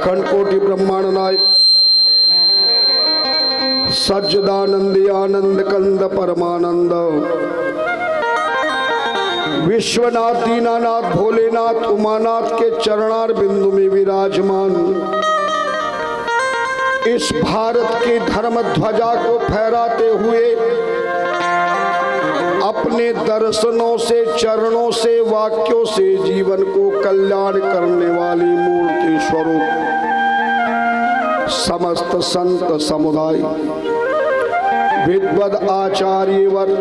अखंड कोटि ब्रह्मांड नायक सज्जदानंद आनंद कंद परमानंद विश्वनाथ दीनानाथ भोलेनाथ उमानाथ के चरणार बिंदु में विराजमान इस भारत की धर्म ध्वजा को फहराते हुए अपने दर्शनों से, चरणों से, वाक्यों से जीवन को कल्याण करने वाली मूर्ति स्वरूप समस्त संत समुदाय, विद्वद आचार्य वर्ग,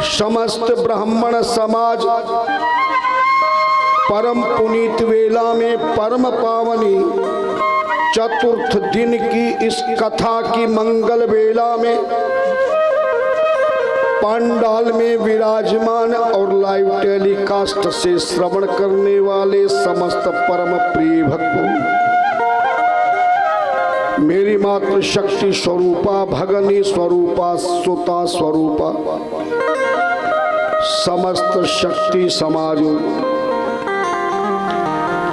समस्त ब्राह्मण समाज परम पुनीत वेला में परम पावनी चतुर्थ दिन की इस कथा की मंगल वेला में पंडाल में विराजमान और लाइव टेलीकास्ट से श्रवण करने वाले समस्त परम प्रिय भक्तों, मेरी मातृ शक्ति स्वरूपा, भगनी स्वरूपा, सुता स्वरूपा समस्त शक्ति समाजों,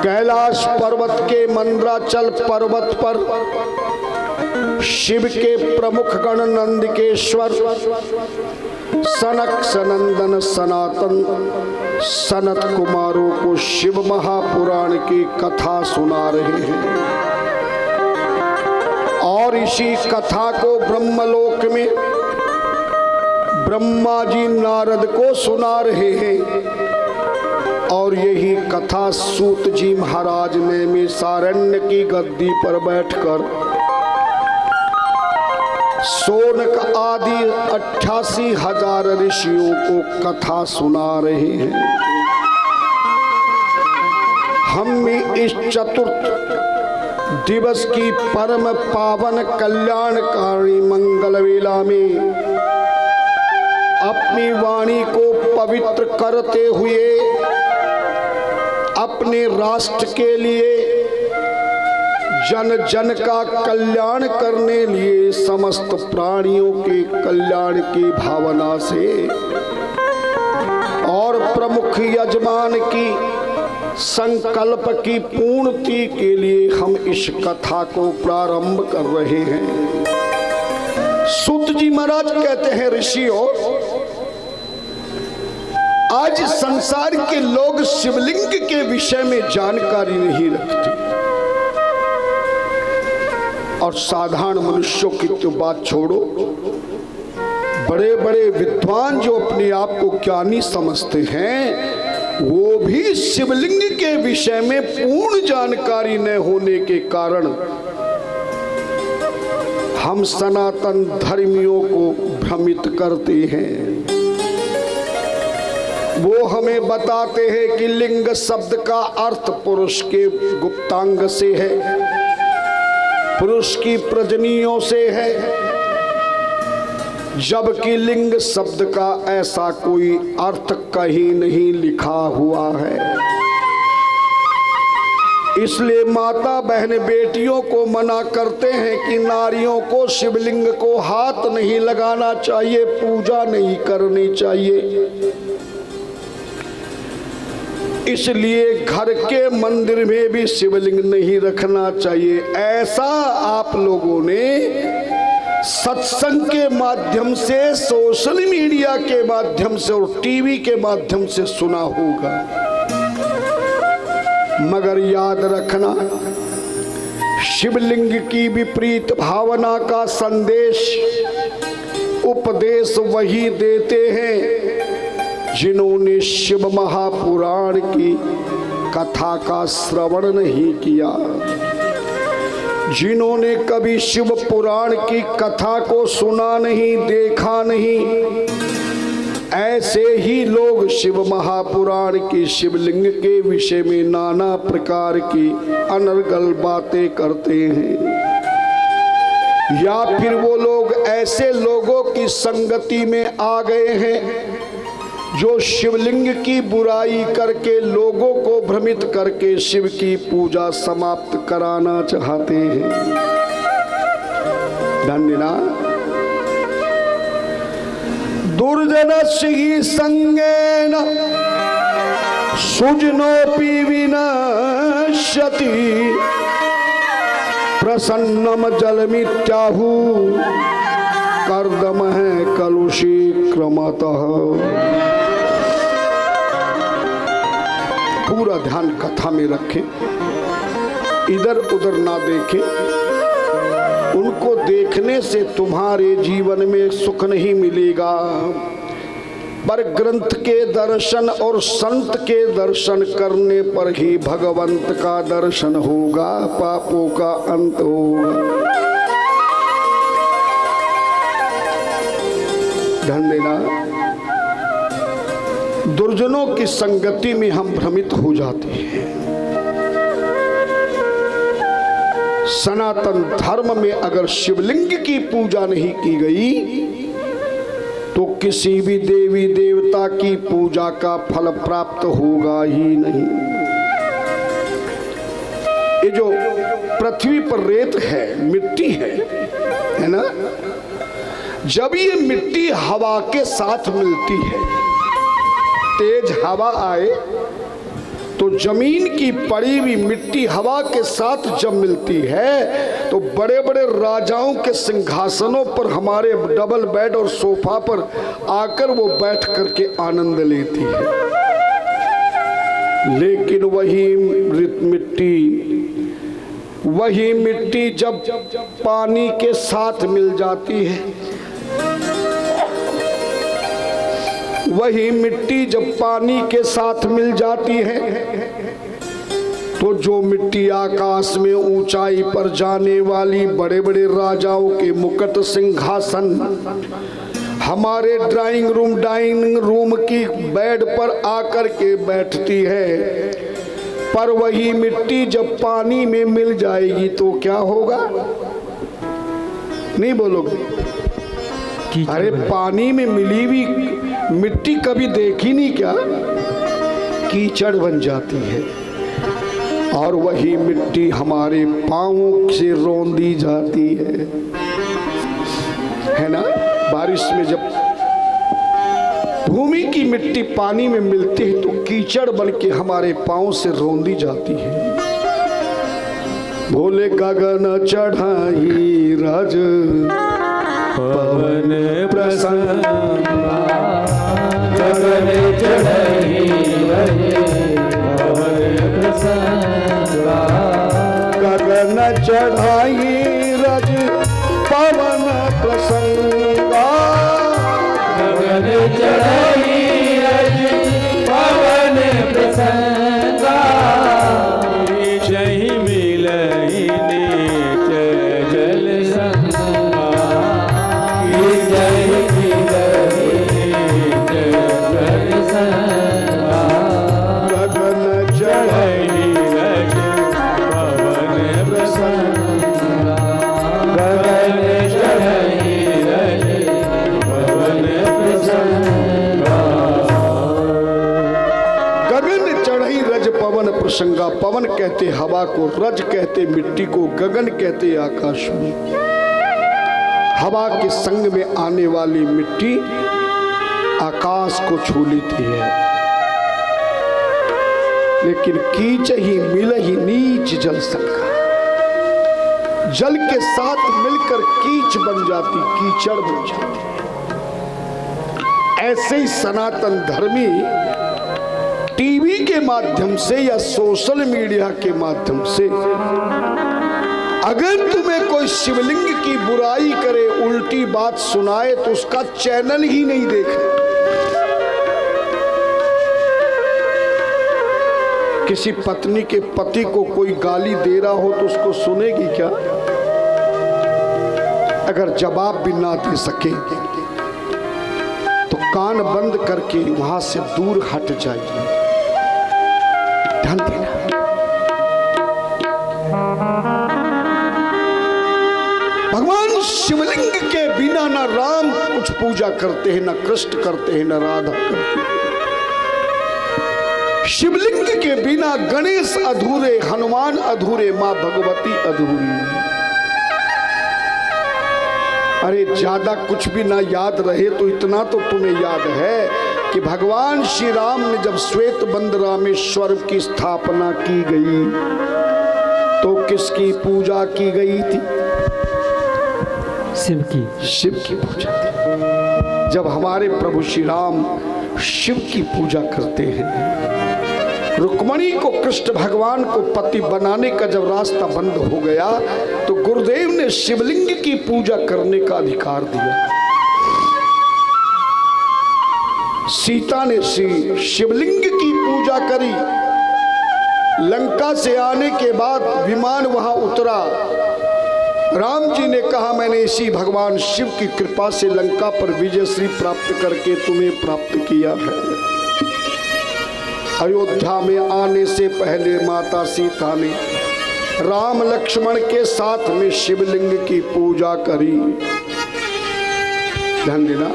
कैलाश पर्वत के मंद्राचल पर्वत पर शिव के प्रमुख गण नंदिकेश्वर सनक सनंदन सनातन सनत कुमारों को शिव महापुराण की कथा सुना रहे हैं और इसी कथा को ब्रह्मलोक में ब्रह्मा जी नारद को सुना रहे हैं और यही कथा सूत जी महाराज ने नैमिषारण्य की गद्दी पर बैठकर सोनक आदि 88,000 ऋषियों को कथा सुना रहे हैं। हम भी इस चतुर्थ दिवस की परम पावन कल्याणकारी मंगल वेला में अपनी वाणी को पवित्र करते हुए अपने राष्ट्र के लिए, जन जन का कल्याण करने लिए, समस्त प्राणियों के कल्याण की भावना से और प्रमुख यजमान की संकल्प की पूर्ति के लिए हम इस कथा को प्रारंभ कर रहे हैं। सूत जी महाराज कहते हैं, ऋषियों, आज संसार के लोग शिवलिंग के विषय में जानकारी नहीं रखते और साधारण मनुष्यों की तो बात छोड़ो, बड़े बड़े विद्वान जो अपने आप को ज्ञानी समझते हैं वो भी शिवलिंग के विषय में पूर्ण जानकारी न होने के कारण हम सनातन धर्मियों को भ्रमित करते हैं। वो हमें बताते हैं कि लिंग शब्द का अर्थ पुरुष के गुप्तांग से है, पुरुष की प्रजनियों से है, जबकि लिंग शब्द का ऐसा कोई अर्थ कहीं नहीं लिखा हुआ है। इसलिए माता बहन बेटियों को मना करते हैं कि नारियों को शिवलिंग को हाथ नहीं लगाना चाहिए, पूजा नहीं करनी चाहिए। इसलिए घर के मंदिर में भी शिवलिंग नहीं रखना चाहिए। ऐसा आप लोगों ने सत्संग के माध्यम से, सोशल मीडिया के माध्यम से और टीवी के माध्यम से सुना होगा, मगर याद रखना, शिवलिंग की विपरीत भावना का संदेश, उपदेश वही देते हैं जिन्होंने शिव महापुराण की कथा का श्रवण नहीं किया, जिन्होंने कभी शिव पुराण की कथा को सुना नहीं, देखा नहीं। ऐसे ही लोग शिव महापुराण की शिवलिंग के विषय में नाना प्रकार की अनर्गल बातें करते हैं, या फिर वो लोग ऐसे लोगों की संगति में आ गए हैं जो शिवलिंग की बुराई करके लोगों को भ्रमित करके शिव की पूजा समाप्त कराना चाहते हैं। धन्यवाद। दुर्जनस्य संगेन सुजनोपि विनश्यति प्रसन्नम जलमित्याहु कर्दम है कलुषी क्रमतः। पूरा ध्यान कथा में रखें, इधर उधर ना देखें। उनको देखने से तुम्हारे जीवन में सुख नहीं मिलेगा, पर ग्रंथ के दर्शन और संत के दर्शन करने पर ही भगवंत का दर्शन होगा, पापों का अंत होगा। ध्यान देना, दुर्जनों की संगति में हम भ्रमित हो जाते हैं। सनातन धर्म में अगर शिवलिंग की पूजा नहीं की गई तो किसी भी देवी देवता की पूजा का फल प्राप्त होगा ही नहीं। ये जो पृथ्वी पर रेत है, मिट्टी है ना, जब ये मिट्टी हवा के साथ मिलती है, तेज हवा आए तो जमीन की पड़ी हुई मिट्टी हवा के साथ जब मिलती है तो बड़े बड़े राजाओं के सिंहासनों पर, हमारे डबल बेड और सोफा पर आकर वो बैठ करके आनंद लेती है। लेकिन वही मिट्टी जब पानी के साथ मिल जाती है, वही मिट्टी जब पानी के साथ मिल जाती है तो जो मिट्टी आकाश में ऊंचाई पर जाने वाली बड़े बड़े राजाओं के मुकुट सिंहासन, हमारे डाइनिंग रूम की बेड पर आकर के बैठती है, पर वही मिट्टी जब पानी में मिल जाएगी तो क्या होगा? नहीं बोलोगे? अरे पानी में मिली हुई मिट्टी कभी देखी नहीं क्या? कीचड़ बन जाती है। और वही मिट्टी हमारे पांवों से रौंदी जाती है ना। बारिश में जब भूमि की मिट्टी पानी में मिलती है तो कीचड़ बन के हमारे पांव से रौंदी जाती है। भोले गगन चढ़ाई राज पवन प्रसन्न, गगन चढ़ाई पवन प्रसन्न, गगन चढ़ाई रज पवन प्रसन्न, गगन चढ़ाई रज पवन प्रसन्न, जय मिलई नीच जल संगा, जय मिलई नीच जल संगा, गगन चढ़ाई रज पवन प्रसन्न, गगन चढ़ाई रज पवन प्रसन्न, गगन चढ़ाई रज पवन प्रसंगा। पवन कहते हवा को, रज कहते मिट्टी को, गगन कहते आकाश में। हवा के संग में आने वाली मिट्टी आकाश को छू लेती है, लेकिन कीच ही मिल ही नीच जल संगा, जल के साथ मिलकर कीच बन जाती, कीचड़ बन जाती। ऐसे ही सनातन धर्मी टीवी के माध्यम से या सोशल मीडिया के माध्यम से अगर तुम्हें कोई शिवलिंग की बुराई करे, उल्टी बात सुनाए, तो उसका चैनल ही नहीं देखे। किसी पत्नी के पति को कोई गाली दे रहा हो तो उसको सुनेगी क्या? अगर जवाब भी ना दे सके तो कान बंद करके वहां से दूर हट जाइए। ध्यान देना। भगवान शिवलिंग के बिना ना राम कुछ पूजा करते हैं, ना कृष्ण करते हैं, ना राधा करते हैं। शिवलिंग के बिना गणेश अधूरे, हनुमान अधूरे, मां भगवती अधूरी। अरे ज्यादा कुछ भी ना याद रहे तो इतना तो तुम्हें याद है, कि भगवान श्री राम ने जब श्वेतबंध रामेश्वर की स्थापना की गई तो किसकी पूजा की गई थी? शिव की पूजा थी। जब हमारे प्रभु श्री राम शिव की पूजा करते हैं, रुक्मणी को कृष्ण भगवान को पति बनाने का जब रास्ता बंद हो गया तो गुरुदेव ने शिवलिंग की पूजा करने का अधिकार दिया। सीता ने शिवलिंग की पूजा करी। लंका से आने के बाद विमान वहां उतरा। राम जी ने कहा, मैंने इसी भगवान शिव की कृपा से लंका पर विजयश्री प्राप्त करके तुम्हें प्राप्त किया है। अयोध्या में आने से पहले माता सीता ने राम लक्ष्मण के साथ में शिवलिंग की पूजा करी। ध्यान देना,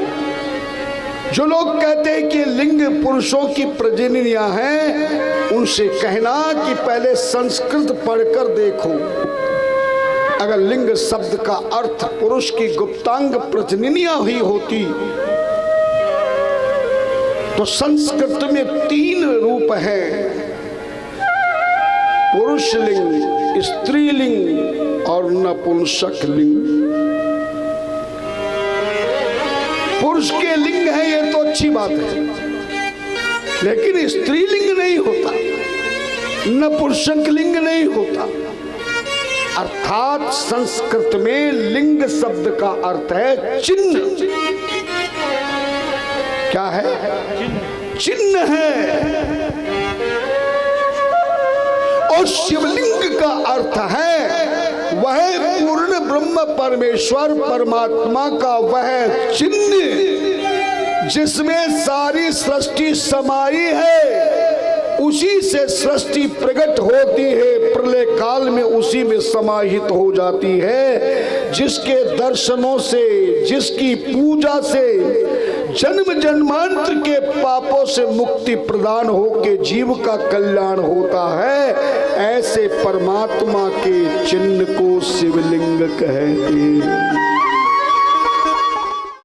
जो लोग कहते हैं कि लिंग पुरुषों की प्रजननियां हैं, उनसे कहना कि पहले संस्कृत पढ़कर देखो। अगर लिंग शब्द का अर्थ पुरुष की गुप्तांग प्रजननियां हुई होती तो संस्कृत में 3 रूप हैं, पुरुष लिंग, स्त्रीलिंग और नपुंसक लिंग। पुरुष के लिंग है ये तो अच्छी बात है, लेकिन स्त्रीलिंग नहीं होता, नपुंसक लिंग नहीं होता। अर्थात संस्कृत में लिंग शब्द का अर्थ है चिन्ह। क्या है? चिन्ह है। और शिवलिंग का अर्थ है वह पूर्ण ब्रह्म परमेश्वर परमात्मा का वह चिन्ह जिसमें सारी सृष्टि समाई है। उसी से सृष्टि प्रकट होती है, प्रलय काल में उसी में समाहित हो जाती है। जिसके दर्शनों से, जिसकी पूजा से जन्म जन्मांतर के पापों से मुक्ति प्रदान होके जीव का कल्याण होता है, ऐसे परमात्मा के चिन्ह को शिवलिंग कहते हैं।